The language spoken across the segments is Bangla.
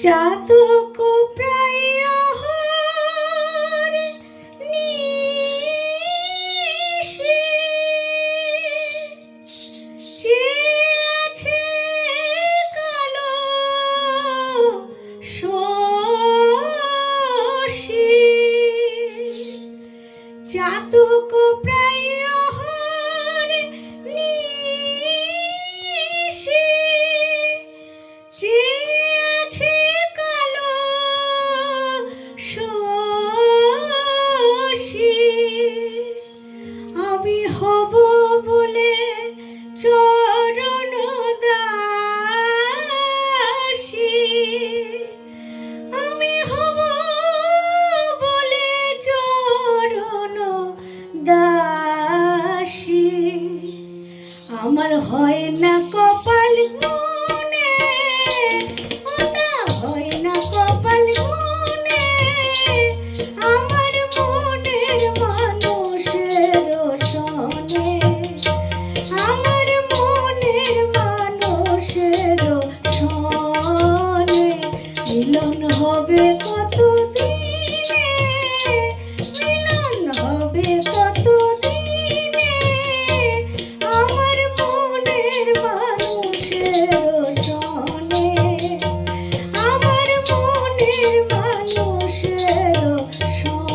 চাতক প্রায় আহার নিশি চেয়ে আছে কালো শশী। চাতক প্রায় আহার নিশি চেয়ে আছে কালো শশী। আমি হব বলে চরণ দাসী, আমি হব বলে চরণ দাসী। আমার হয় না কপাল গুনে, ওটা হয় না কপাল গুনে, আমার মনের মানুষের সনে, আমার মনের মানুষের সনে। মিলন হবে কত দিনে, মিলন হবে কত দিনে, আমার মনের মানুষের সনে, আমার মনের মানুষের সনে।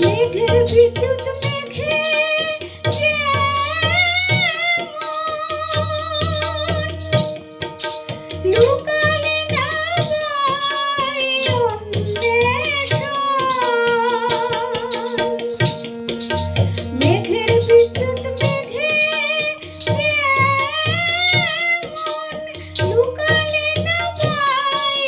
মেঘের বিদ্যুৎ মেঘে লুকালে না পাই অন্বেষণ। মেঘের বিদ্যুৎ মেঘে লুকালে না পাই